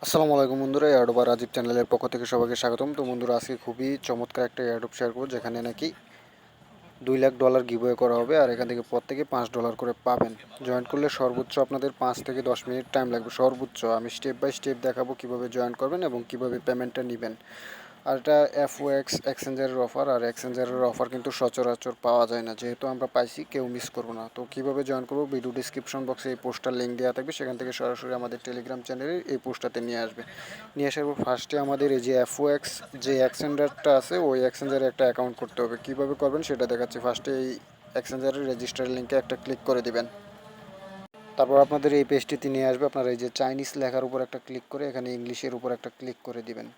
আসসালামু আলাইকুম বন্ধুরা, এয়ারড্রপ আর রাজীব চ্যানেলের পক্ষ থেকে সবাইকে স্বাগতম। তো বন্ধুরা, আজকে খুবই চমৎকার একটা এয়ারড্রপ শেয়ার করবো, যেখানে নাকি $2,00,000 গিভওয়ে করা হবে, আর এখান থেকে প্রত্যেকে $5 করে পাবেন। জয়েন করলে সর্বোচ্চ আপনাদের 5 থেকে 10 মিনিট টাইম লাগবে সর্বোচ্চ। আমি স্টেপ বাই স্টেপ দেখাবো কীভাবে জয়েন করবেন এবং কীভাবে পেমেন্টটা নেবেন। আর এটা Aofex এক্সচেঞ্জারের অফার, আর এক্সচেঞ্জারের অফার কিন্তু সচরাচর পাওয়া যায় না, যেহেতু আমরা পাইছি কেউ মিস করবো না। তো কীভাবে জয়েন করবো, ভিডিও ডিসক্রিপশন বক্সে এই পোস্টার লিঙ্ক দেওয়া থাকবে, সেখান থেকে সরাসরি আমাদের টেলিগ্রাম চ্যানেলে এই পোস্টটাতে নিয়ে আসবে। নিয়ে আসার পর ফার্স্টে আমাদের এই যে Aofex যে এক্সচেঞ্জারটা আছে, ওই এক্সচেঞ্জারে একটা অ্যাকাউন্ট করতে হবে। কীভাবে করবেন সেটা দেখাচ্ছি। ফার্স্টে এই এক্সচেঞ্জারের রেজিস্টার লিঙ্কে একটা ক্লিক করে দিবেন। তারপর আপনাদের এই পেজটিতে নিয়ে আসবে। আপনারা এই যে চাইনিজ লেখার উপর একটা ক্লিক করে এখানে ইংলিশের উপর একটা ক্লিক করে দিবেন।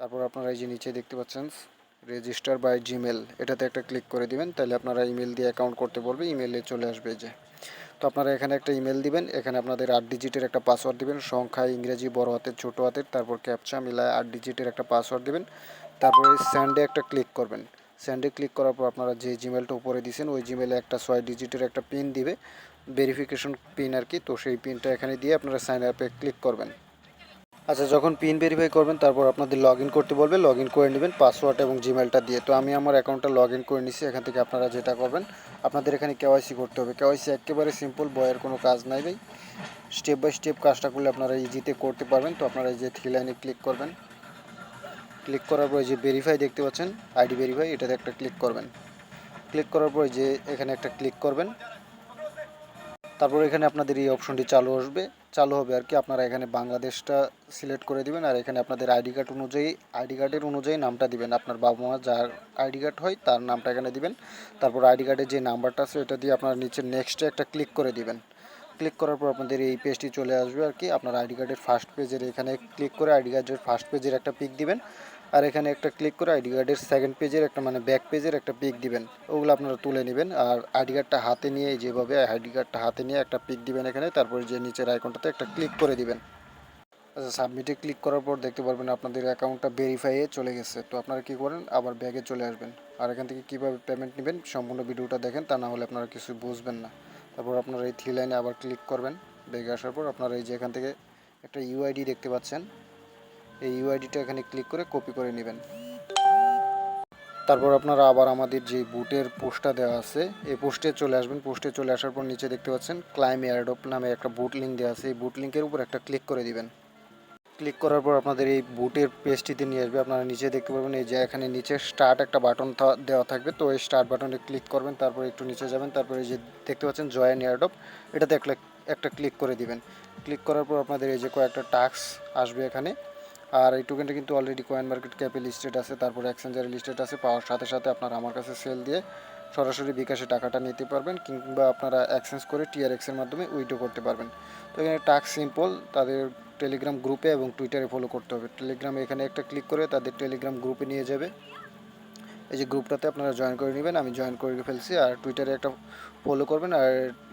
তারপর আপনারা এই যে নিচে দেখতে পাচ্ছেন রেজিস্টার বাই জিমেল, এটাতে একটা ক্লিক করে দিবেন। তাহলে আপনারা ইমেল দিয়ে অ্যাকাউন্ট করতে বলবে, ইমেলে চলে আসবে যে। তো আপনারা এখানে একটা ইমেল দিবেন, এখানে আপনাদের 8 ডিজিটের একটা পাসওয়ার্ড দিবেন, সংখ্যা ইংরেজি বড় হাতের ছোটো হাতের, তারপর ক্যাপচা মিলায় 8 ডিজিটের একটা পাসওয়ার্ড দিবেন। তারপরে স্যান্ডে একটা ক্লিক করবেন। স্যান্ডে ক্লিক করার পর আপনারা যে জিমেলটা উপরে দিয়েছেন ওই জিমেলে একটা 6 ডিজিটের একটা পিন দিবে, ভেরিফিকেশন পিন আর কি। তো সেই পিনটা এখানে দিয়ে আপনারা সাইন আপে ক্লিক করবেন। আচ্ছা, যখন পিন ভেরিফাই করবেন তারপর আপনাদের লগ ইন করতে বলবে, লগ ইন করে নেবেন পাসওয়ার্ড এবং জিমেলটা দিয়ে। তো আমি আমার অ্যাকাউন্টটা লগ ইন করে নিচ্ছি। এখান থেকে আপনারা যেটা করবেন, আপনাদের এখানে কেওয়াইসি করতে হবে। কেওয়াইসি একেবারে সিম্পল, বয়ের কোনো কাজ নাই ভাই। স্টেপ বাই স্টেপ কাজটা করলে আপনারা ইজিতে করতে পারবেন। তো আপনারা এই যে থ্রি লাইনে ক্লিক করবেন। ক্লিক করার পর যে ভেরিফাই দেখতে পাচ্ছেন, আইডি ভেরিফাই, এটাতে একটা ক্লিক করবেন। ক্লিক করার পর যে এখানে একটা ক্লিক করবেন। তারপর এখানে আপনাদের এই অপশনটি চালু হবে আর কি। আপনারা এখানে বাংলাদেশটা সিলেক্ট করে দিবেন, আর এখানে আপনাদের আইডি কার্ডের অনুযায়ী নামটা দিবেন। আপনার বাবা মা যার আইডি কার্ড হয় তার নামটা এখানে দিবেন। তারপর আইডি কার্ডের যে নাম্বারটা আছে এটা দিয়ে আপনার নিচে নেক্সটে একটা ক্লিক করে দিবেন। ক্লিক করার পর আপনাদের এই পেজটি চলে আসবে আর কি। আপনার আইডি কার্ডের ফার্স্ট পেজের এখানে ক্লিক করে আইডি কার্ডের ফার্স্ট পেজের একটা পিক দিবেন, আর এখানে একটা ক্লিক করে আইডি কার্ডের সেকেন্ড পেজের একটা মানে ব্যাক পেজের একটা পিক দিবেন। ওগুলো আপনারা তুলে নেবেন, আর আইডি কার্ডটা হাতে নিয়ে যেভাবে আইডি কার্ডটা হাতে নিয়ে একটা পিক দিবেন এখানে। তারপরে যে নিচের আইকনটাতে একটা ক্লিক করে দিবেন। আচ্ছা, সাবমিটে ক্লিক করার পর দেখতে পারবেন আপনাদের অ্যাকাউন্টটা ভেরিফাইয়ে চলে গেছে। তো আপনারা কী করেন, আবার ব্যাগে চলে আসবেন। আর এখান থেকে কীভাবে পেমেন্ট নেবেন সম্পূর্ণ ভিডিওটা দেখেন, তা না হলে আপনারা কিছু বুঝবেন না। তারপর আপনারা এই থ্রি লাইনে আবার ক্লিক করবেন। ব্যাগে আসার পর আপনারা এই যে এখান থেকে একটা ইউআইডি দেখতে পাচ্ছেন, এই ইউআইডিটা এখানে ক্লিক করে কপি করে নেবেন। তারপর আপনারা আবার আমাদের যে বুটের পোস্টটা দেওয়া আছে এই পোস্টে চলে আসবেন। পোস্টে চলে আসার পর নিচে দেখতে পাচ্ছেন ক্লাইম এয়ারড্রপ নামে একটা বুট লিঙ্ক দেওয়া আছে, এই বুট লিঙ্কের উপর একটা ক্লিক করে দিবেন। ক্লিক করার পর আপনাদের এই বুটের পেজটিতে নিয়ে আসবে। আপনারা নিচে দেখতে পারবেন এই যে এখানে নিচে স্টার্ট একটা বাটন দেওয়া থাকবে, তো এই স্টার্ট বাটনে ক্লিক করবেন। তারপর একটু নিচে যাবেন, তারপরে এই যে দেখতে পাচ্ছেন জয়েন এয়ারড্রপ, এটাতে একটা ক্লিক করে দিবেন। ক্লিক করার পর আপনাদের এই যে কয়েকটা টাস্ক আসবে এখানে। আর এই টোকেনটা কিন্তু অলরেডি কয়েন মার্কেট ক্যাপে লিস্টেড আছে, তারপর এক্সচেঞ্জারে লিস্টেড আছে। পাওয়ার সাথে সাথে আপনারা আমার কাছে সেল দিয়ে সরাসরি বিকাশে টাকাটা নিতে পারবেন, কিংবা আপনারা এক্সচেঞ্জ করে টিআরএক্সের মাধ্যমে উইথড্র করতে পারবেন। তো এখানে টাস্ক সিম্পল, তাদের টেলিগ্রাম গ্রুপে এবং টুইটারে ফলো করতে হবে। টেলিগ্রামে এখানে একটা ক্লিক করে তাদের টেলিগ্রাম গ্রুপে নিয়ে যাবে। এই যে গ্রুপটাতে আপনারা জয়েন করে নেবেন, আমি জয়েন করে ফেলছি। আর টুইটারে একটা ফলো করবেন, আর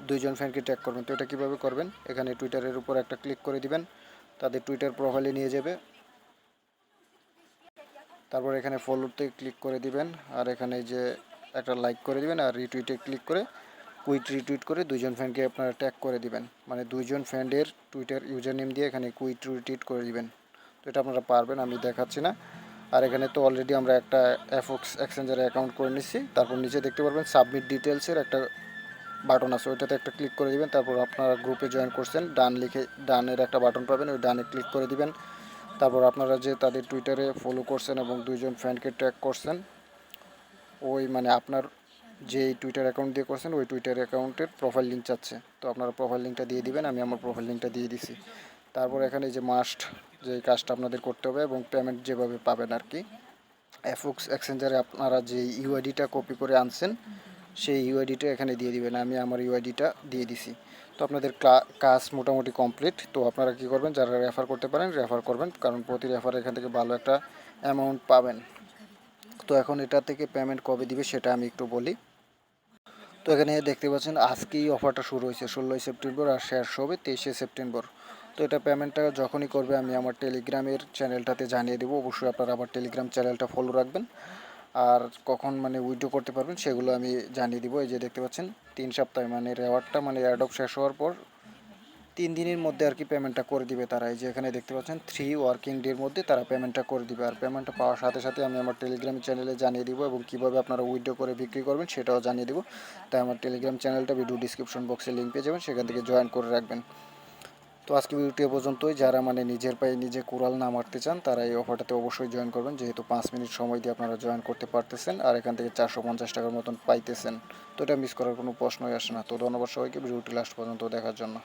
2জন ফ্রেন্ডকে ট্যাগ করবেন। তো এটা কীভাবে করবেন, এখানে টুইটারের উপর একটা ক্লিক করে দিবেন, তাদের টুইটার প্রোফাইলে নিয়ে যাবে। তারপর এখানে ফলোতে ক্লিক করে দিবেন, আর এখানে যে একটা লাইক করে দিবেন, আর রিটুইটে ক্লিক করে কুইট রিটুইট করে 2জন ফ্রেন্ডকে আপনারা ট্যাগ করে দিবেন। মানে 2জন ফ্রেন্ডের টুইটার ইউজার নেম দিয়ে এখানে কুইট রিটুইট করে দিবেন। তো এটা আপনারা পারবেন, আমি দেখাচ্ছি না। আর এখানে তো অলরেডি আমরা একটা এফওক্স এক্সচেঞ্জারে অ্যাকাউন্ট করে নিচ্ছি। তারপর নিচে দেখতে পারবেন সাবমিট ডিটেলসের একটা বাটন আছে, ওইটাতে একটা ক্লিক করে দিবেন। তারপর আপনারা গ্রুপে জয়েন করছেন, ডানের একটা বাটন পাবেন, ওই ডানে ক্লিক করে দিবেন। তারপর আপনারা যে তাদের টুইটারে ফলো করছেন এবং 2জন ফ্রেন্ডকে ট্যাগ করছেন, ওই মানে আপনার যে টুইটার অ্যাকাউন্ট দিয়ে করছেন ওই টুইটার অ্যাকাউন্টের প্রোফাইল লিঙ্ক চাচ্ছে। তো আপনারা প্রোফাইল লিঙ্কটা দিয়ে দিবেন, আমি আমার প্রোফাইল লিঙ্কটা দিয়ে দিছি। তারপর এখানে যে মাস্ট যে কাজটা আপনাদের করতে হবে এবং পেমেন্ট যেভাবে পাবেন আর কি, এফওক্স এক্সচেঞ্জারে আপনারা যে ইউআইডিটা কপি করে আনছেন সেই ইউআইডিটা এখানে দিয়ে দিবেন। আমি আমার ইউআইডিটা দিয়ে দিছি। তো আপনাদের কাজ মোটামুটি কমপ্লিট। তো আপনারা কী করবেন, যারা রেফার করতে পারেন রেফার করবেন, কারণ প্রতি রেফারে এখান থেকে ভালো একটা অ্যামাউন্ট পাবেন। তো এখন এটা থেকে পেমেন্ট কবে দিবে সেটা আমি একটু বলি। তো এখানে দেখতে পাচ্ছেন আজকেই অফারটা শুরু হয়েছে 16ই সেপ্টেম্বর, আর শেষ হবে 23শে সেপ্টেম্বর। তো এটা পেমেন্টটা যখনই করবে আমি আমার টেলিগ্রামের চ্যানেলটাতে জানিয়ে দেবো। অবশ্যই আপনারা আমার টেলিগ্রাম চ্যানেলটা ফলো রাখবেন। আর কখন মানে উইথড্র করতে পারবেন সেগুলো আমি জানিয়ে দিব। এই যে দেখতে পাচ্ছেন 3 সপ্তাহ মানে রেওয়ার্ডটা মানে অ্যাডপ শেষ হওয়ার পর 3 দিনের মধ্যে আর কি পেমেন্টটা করে দিবে তারা। এই যে এখানে দেখতে পাচ্ছেন 3 ওয়ার্কিং ডের মধ্যে তারা পেমেন্টটা করে দিবে। আর পেমেন্টটা পাওয়ার সাথে সাথে আমি আমার টেলিগ্রাম চ্যানেলে জানিয়ে দিব এবং কীভাবে আপনারা উইথড্র করে বিক্রি করবেন সেটাও জানিয়ে দেবো। তাই আমার টেলিগ্রাম চ্যানেলটা ভিডিও ডিসক্রিপশন বক্সে লিঙ্ক পেয়ে যাবেন, সেখান থেকে জয়েন করে রাখবেন। তো আজকে ভিডিওটি এ পর্যন্তই। যারা মানে নিজের পায়ে নিজে কুড়াল না মারতে চান তারা এই অফারটাতে অবশ্যই জয়েন করবেন, যেহেতু 5 মিনিট সময় দিয়ে আপনারা জয়েন করতে পারতেছেন আর এখান থেকে 450 টাকার মতন পাইতেছেন। তো এটা মিস করার কোনো প্রশ্নই আসে না। তো ধন্যবাদ সবাইকে ভিডিওটি লাস্ট পর্যন্ত দেখার জন্য।